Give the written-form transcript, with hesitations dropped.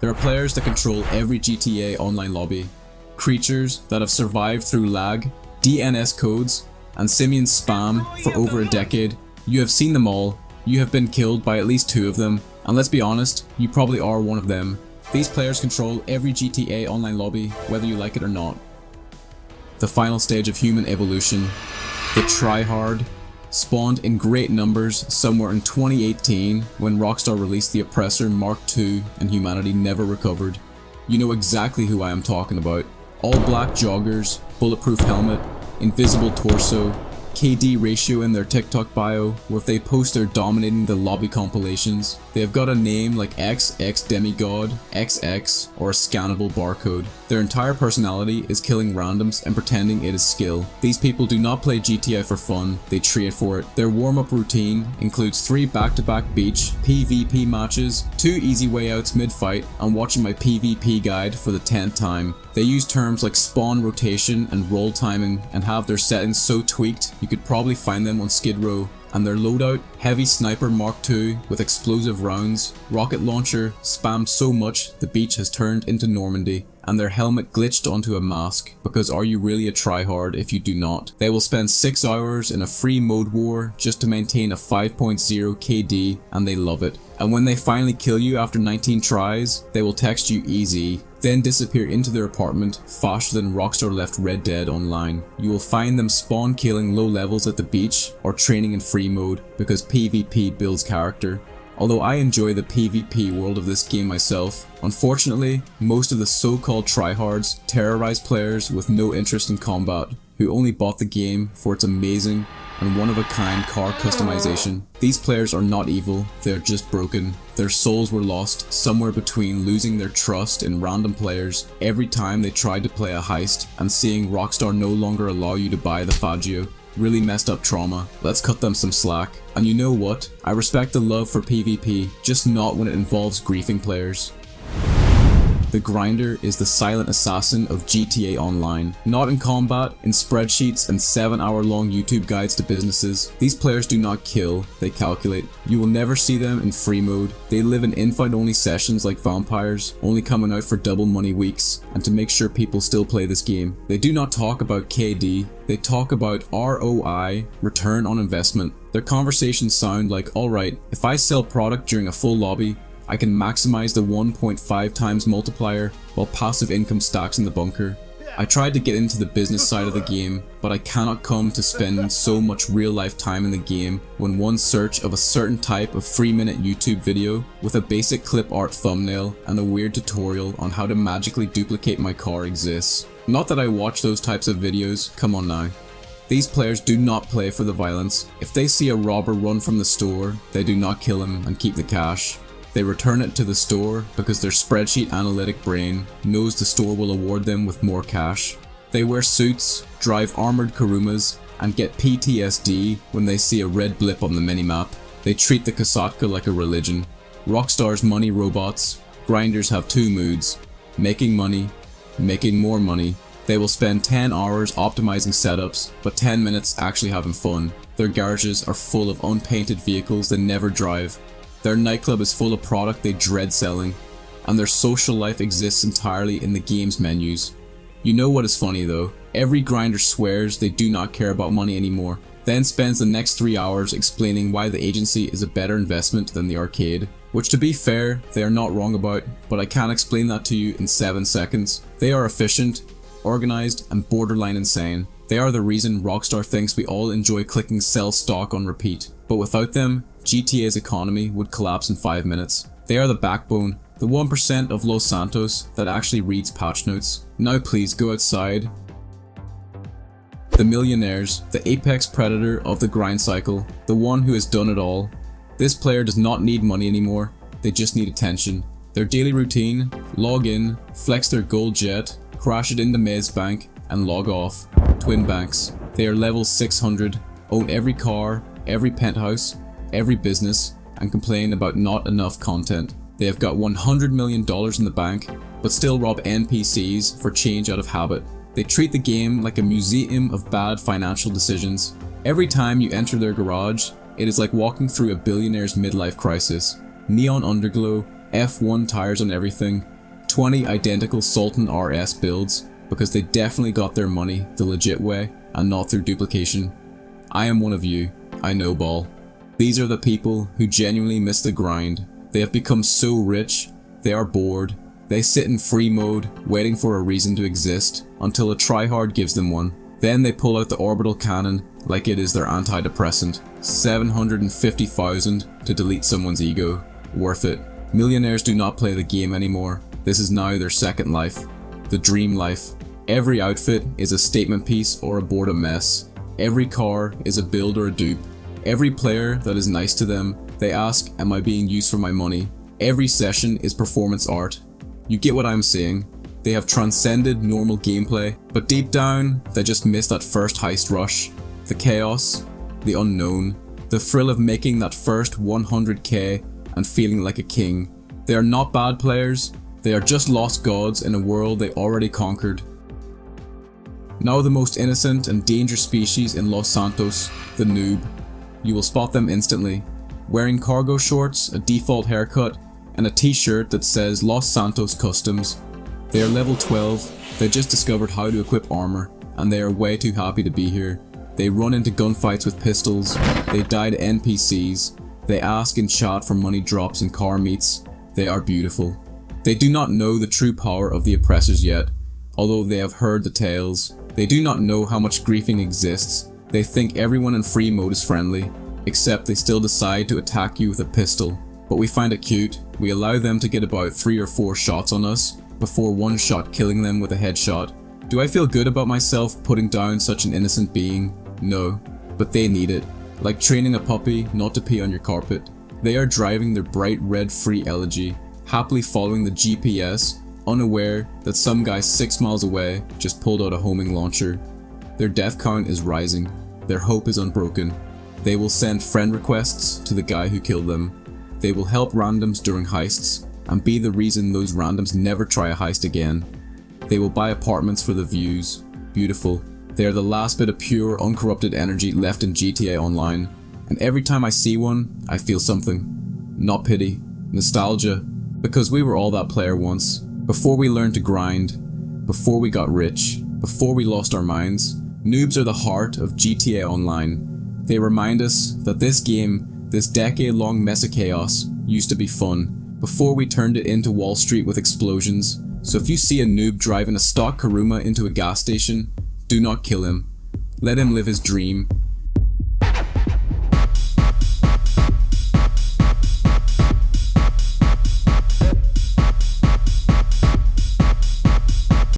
There are players that control every GTA online lobby, creatures that have survived through lag, DNS codes, and simian spam for over a decade. You have seen them all, you have been killed by at least 2 of them, and let's be honest, you probably are one of them. These players control every GTA online lobby, whether you like it or not. The final stage of human evolution, the tryhard, spawned in great numbers somewhere in 2018 when Rockstar released the Oppressor Mark II and humanity never recovered. You know exactly who I am talking about. All black joggers, bulletproof helmet, invisible torso, KD ratio in their TikTok bio, where if they post they're dominating the lobby compilations. They have got a name like XX Demigod, XX, or a scannable barcode. Their entire personality is killing randoms and pretending it is skill. These people do not play GTA for fun, they trade for it. Their warm-up routine includes 3 back-to-back beach PvP matches, 2 easy way outs mid-fight, and watching my PvP guide for the 10th time. They use terms like spawn rotation and roll timing and have their settings so tweaked you could probably find them on Skid Row. And their loadout, heavy sniper Mark II with explosive rounds, rocket launcher spammed so much the beach has turned into Normandy, and their helmet glitched onto a mask, because are you really a tryhard if you do not? They will spend 6 hours in a free mode war just to maintain a 5.0 KD, and they love it. And when they finally kill you after 19 tries, they will text you easy, then disappear into their apartment faster than Rockstar left Red Dead Online. You will find them spawn killing low levels at the beach or training in free mode because PvP builds character. Although I enjoy the PvP world of this game myself, unfortunately, most of the so-called tryhards terrorize players with no interest in combat, who only bought the game for its amazing and one-of-a-kind car customization. These players are not evil, they are just broken. Their souls were lost somewhere between losing their trust in random players every time they tried to play a heist and seeing Rockstar no longer allow you to buy the Faggio. Really messed up trauma. Let's cut them some slack. And you know what? I respect the love for PvP, just not when it involves griefing players. The Grinder is the silent assassin of GTA Online. Not in combat, in spreadsheets and 7-hour-long YouTube guides to businesses. These players do not kill, they calculate. You will never see them in free mode. They live in invite-only sessions like vampires, only coming out for double money weeks, and to make sure people still play this game. They do not talk about KD, they talk about ROI, return on investment. Their conversations sound like, alright, if I sell product during a full lobby, I can maximize the 1.5 times multiplier while passive income stacks in the bunker. I tried to get into the business side of the game, but I cannot come to spend so much real life time in the game when one search of a certain type of 3-minute YouTube video with a basic clip art thumbnail and a weird tutorial on how to magically duplicate my car exists. Not that I watch those types of videos, come on now. These players do not play for the violence. If they see a robber run from the store, they do not kill him and keep the cash. They return it to the store because their spreadsheet analytic brain knows the store will award them with more cash. They wear suits, drive armored Kurumas, and get PTSD when they see a red blip on the minimap. They treat the Kasatka like a religion. Rockstar's money robots, grinders have 2 moods: making money, making more money. They will spend 10 hours optimizing setups, but 10 minutes actually having fun. Their garages are full of unpainted vehicles they never drive. Their nightclub is full of product they dread selling, and their social life exists entirely in the game's menus. You know what is funny though? Every grinder swears they do not care about money anymore, then spends the next 3 hours explaining why the agency is a better investment than the arcade. Which, to be fair, they are not wrong about, but I can't explain that to you in 7 seconds. They are efficient, organized, and borderline insane. They are the reason Rockstar thinks we all enjoy clicking sell stock on repeat, but without them, GTA's economy would collapse in 5 minutes. They are the backbone, the 1% of Los Santos that actually reads patch notes. Now please go outside. The millionaires, the apex predator of the grind cycle, the one who has done it all. This player does not need money anymore, they just need attention. Their daily routine: log in, flex their gold jet, crash it into Maze Bank, and log off. Twin banks. They are level 600, own every car, every penthouse, every business, and complain about not enough content. They have got $100 million in the bank, but still rob NPCs for change out of habit. They treat the game like a museum of bad financial decisions. Every time you enter their garage, it is like walking through a billionaire's midlife crisis. Neon underglow, F1 tires on everything, 20 identical Sultan RS builds because they definitely got their money the legit way and not through duplication. I am one of you, I know ball. These are the people who genuinely miss the grind. They have become so rich, they are bored. They sit in free mode, waiting for a reason to exist, until a tryhard gives them one. Then they pull out the orbital cannon like it is their antidepressant. 750,000 to delete someone's ego. Worth it. Millionaires do not play the game anymore. This is now their second life. The dream life. Every outfit is a statement piece or a boredom mess. Every car is a build or a dupe. Every player that is nice to them, they ask, am I being used for my money? Every session is performance art. You get what I'm saying. They have transcended normal gameplay, but deep down, they just miss that first heist rush. The chaos, the unknown, the thrill of making that first 100k and feeling like a king. They are not bad players, they are just lost gods in a world they already conquered. Now the most innocent and dangerous species in Los Santos, the noob. You will spot them instantly, wearing cargo shorts, a default haircut, and a t-shirt that says Los Santos Customs. They are level 12, they just discovered how to equip armor, and they are way too happy to be here. They run into gunfights with pistols, they die to NPCs, they ask in chat for money drops and car meets. They are beautiful. They do not know the true power of the oppressors yet, although they have heard the tales. They do not know how much griefing exists. They think everyone in free mode is friendly, except they still decide to attack you with a pistol. But we find it cute. We allow them to get about 3 or 4 shots on us, before one shot killing them with a headshot. Do I feel good about myself putting down such an innocent being? No, but they need it. Like training a puppy not to pee on your carpet. They are driving their bright red free elegy, happily following the GPS, unaware that some guy 6 miles away just pulled out a homing launcher. Their death count is rising. Their hope is unbroken. They will send friend requests to the guy who killed them. They will help randoms during heists, and be the reason those randoms never try a heist again. They will buy apartments for the views. Beautiful. They are the last bit of pure, uncorrupted energy left in GTA Online, and every time I see one, I feel something. Not pity, nostalgia, because we were all that player once, before we learned to grind, before we got rich, before we lost our minds. Noobs are the heart of GTA Online. They remind us that this game, this decade-long mess of chaos, used to be fun, before we turned it into Wall Street with explosions. So if you see a noob driving a stock Karuma into a gas station, do not kill him. Let him live his dream,